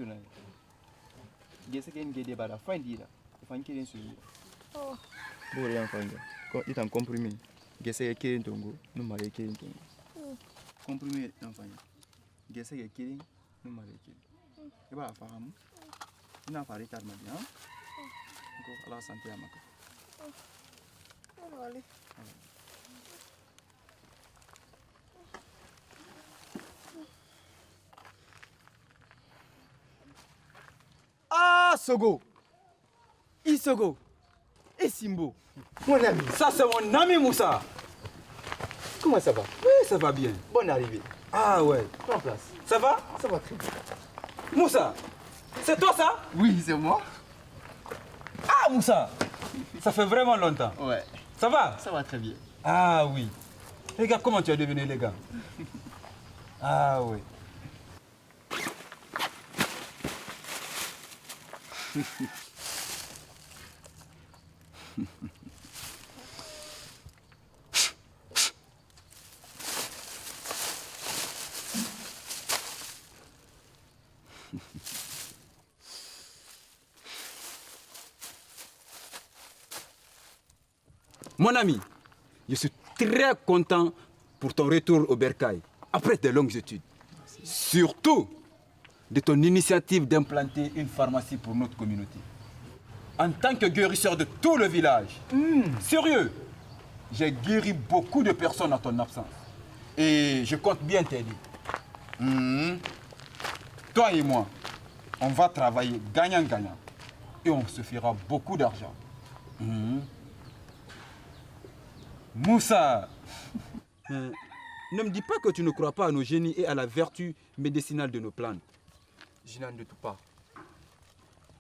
molécule. Gese ken gede bara fin dira. Fan kelen su. Oh. Bo rien fanga. Ko itan comprimé. Gese kelen tongo, no mare kelen tongo. Comprimé enfant. Gese kelen, no mare kelen. E ba fahamu. Ina fare tar mali, hein? Ko ala santé amaka. Allez. Ah, Sogo! Isogo! Et Simbo! Mon ami! Ça, c'est mon ami Moussa! Comment ça va? Oui, ça va bien. Bonne arrivée. Ah ouais. Prends place. Ça va? Ça va très bien. Moussa! C'est toi ça? Oui, c'est moi. Ah, Moussa! Ça fait vraiment longtemps. Ouais. Ça va? Ça va très bien. Ah oui. Regarde comment tu es devenu élégant. Ah oui. Mon ami, je suis très content pour ton retour au Bercail, après de longues études. Surtout de ton initiative d'implanter une pharmacie pour notre communauté. En tant que guérisseur de tout le village, sérieux, j'ai guéri beaucoup de personnes en ton absence. Et je compte bien t'aider. Toi et moi, on va travailler gagnant-gagnant. Et on se fera beaucoup d'argent. Moussa, ne me dis pas que tu ne crois pas à nos génies et à la vertu médicinale de nos plantes. Je n'en doute pas.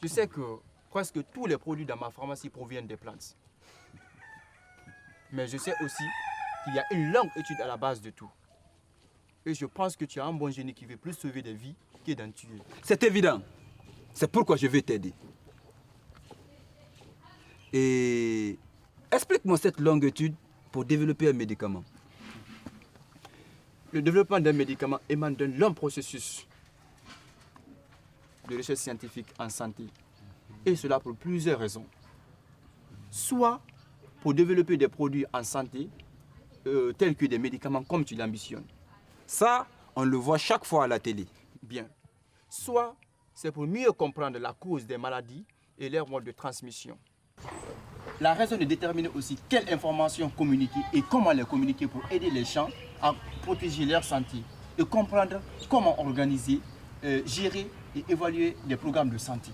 Je sais que presque tous les produits dans ma pharmacie proviennent des plantes. Mais je sais aussi qu'il y a une longue étude à la base de tout. Et je pense que tu as un bon génie qui veut plus sauver des vies que d'en tuer. C'est évident. C'est pourquoi je vais t'aider. Et explique-moi cette longue étude pour développer un médicament. Le développement d'un médicament émane d'un long processus de recherche scientifique en santé. Et cela pour plusieurs raisons. Soit pour développer des produits en santé, tels que des médicaments comme tu l'ambitionnes. Ça, on le voit chaque fois à la télé. Bien. Soit c'est pour mieux comprendre la cause des maladies et leur mode de transmission. La raison de déterminer aussi quelles informations communiquer et comment les communiquer pour aider les gens à protéger leur santé et comprendre comment organiser, gérer et évaluer des programmes de santé.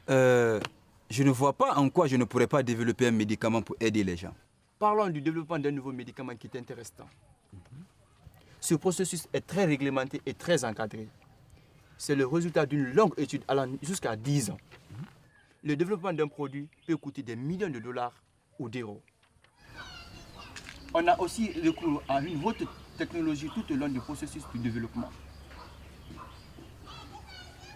Je ne vois pas en quoi je ne pourrais pas développer un médicament pour aider les gens. Parlons du développement d'un nouveau médicament qui est intéressant. Ce processus est très réglementé et très encadré. C'est le résultat d'une longue étude allant jusqu'à 10 ans. Le développement d'un produit peut coûter des millions de dollars ou d'euros. On a aussi recours à une haute technologie tout au long du processus du développement.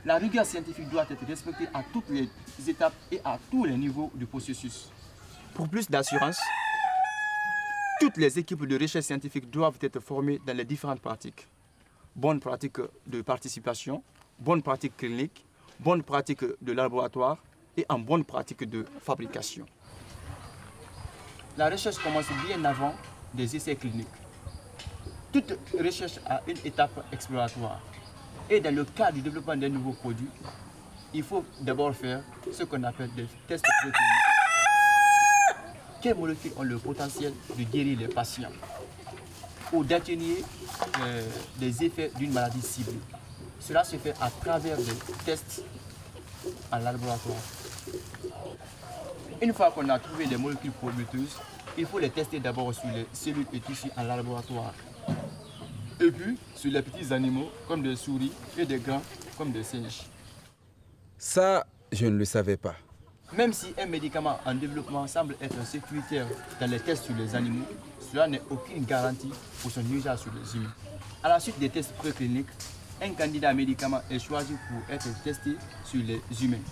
La rigueur scientifique doit être respectée à toutes les étapes et à tous les niveaux du processus. Pour plus d'assurance, toutes les équipes de recherche scientifique doivent être formées dans les différentes pratiques. Bonnes pratiques de participation, bonnes pratiques cliniques, bonnes pratiques de laboratoire et en bonnes pratiques de fabrication. La recherche commence bien avant des essais cliniques. Toute recherche a une étape exploratoire. Et dans le cas du développement d'un nouveau produit, il faut d'abord faire ce qu'on appelle des tests précliniques. Quelles molécules ont le potentiel de guérir les patients ou d'atténuer les effets d'une maladie ciblée. Cela se fait à travers des tests en laboratoire. Une fois qu'on a trouvé les molécules prometteuses, il faut les tester d'abord sur les cellules et tissus en laboratoire. Et puis sur les petits animaux comme des souris et des grands comme des singes. Ça, je ne le savais pas. Même si un médicament en développement semble être sécuritaire dans les tests sur les animaux, cela n'est aucune garantie pour son usage sur les humains. À la suite des tests précliniques, un candidat médicament est choisi pour être testé sur les humains.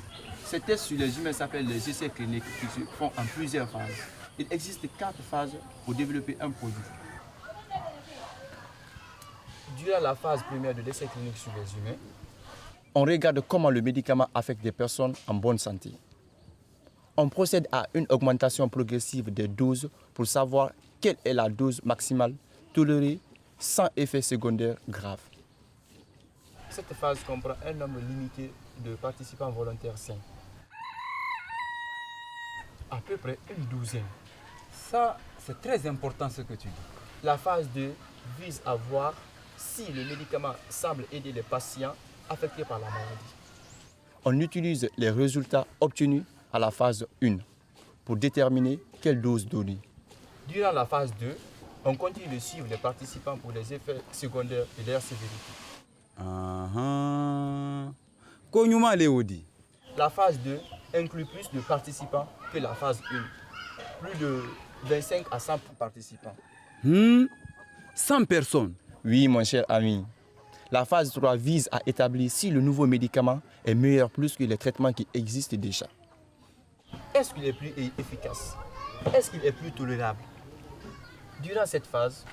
Ces tests sur les humains s'appellent les essais cliniques qui se font en plusieurs phases. Il existe 4 phases pour développer un produit. Durant la phase première de l'essai clinique sur les humains, on regarde comment le médicament affecte des personnes en bonne santé. On procède à une augmentation progressive des doses pour savoir quelle est la dose maximale tolérée sans effet secondaire grave. Cette phase comprend un nombre limité de participants volontaires sains. À peu près une douzaine. Ça, c'est très important ce que tu dis. La phase 2 vise à voir si le médicament semble aider les patients affectés par la maladie. On utilise les résultats obtenus à la phase 1 pour déterminer quelle dose donner. Durant la phase 2, on continue de suivre les participants pour les effets secondaires et leur sévérité. Konyuma Léodi. La phase 2 inclut plus de participants que la phase 1. Plus de 25 à 100 participants. 100 personnes. Oui, mon cher ami. La phase 3 vise à établir si le nouveau médicament est meilleur plus que les traitements qui existent déjà. Est-ce qu'il est plus efficace? Est-ce qu'il est plus tolérable? Durant cette phase,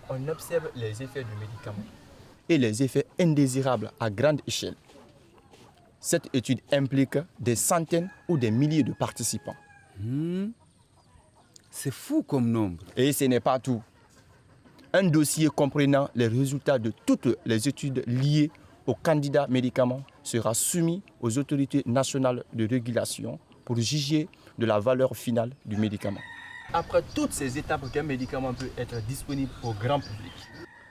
on observe les effets du médicament et les effets indésirables à grande échelle. Cette étude implique des centaines ou des milliers de participants. C'est fou comme nombre. Et ce n'est pas tout. Un dossier comprenant les résultats de toutes les études liées aux candidats médicaments sera soumis aux autorités nationales de régulation pour juger de la valeur finale du médicament. Après toutes ces étapes qu'un médicament peut être disponible au grand public,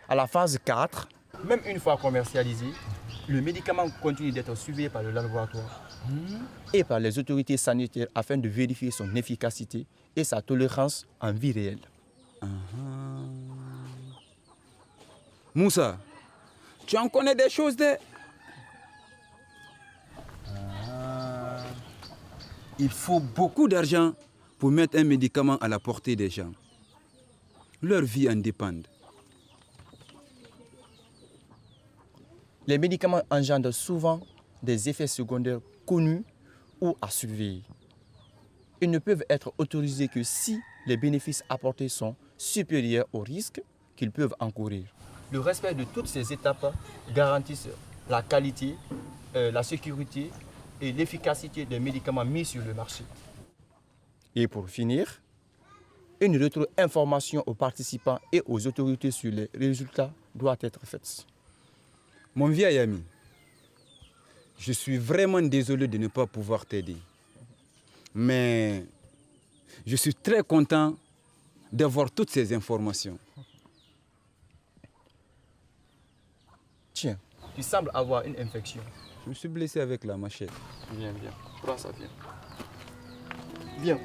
à la phase 4, même une fois commercialisé, le médicament continue d'être suivi par le laboratoire et par les autorités sanitaires afin de vérifier son efficacité et sa tolérance en vie réelle. Moussa, tu en connais des choses de... Il faut beaucoup d'argent pour mettre un médicament à la portée des gens. Leur vie en dépend. Les médicaments engendrent souvent des effets secondaires connus ou à surveiller. Ils ne peuvent être autorisés que si les bénéfices apportés sont supérieurs aux risques qu'ils peuvent encourir. Le respect de toutes ces étapes garantit la qualité, la sécurité et l'efficacité des médicaments mis sur le marché. Et pour finir, une rétro-information aux participants et aux autorités sur les résultats doit être faite. Mon vieil ami, je suis vraiment désolé de ne pas pouvoir t'aider. Mais je suis très content d'avoir toutes ces informations. Tiens, tu sembles avoir une infection. Je me suis blessé avec la machette. Viens, prends ça, viens. Viens.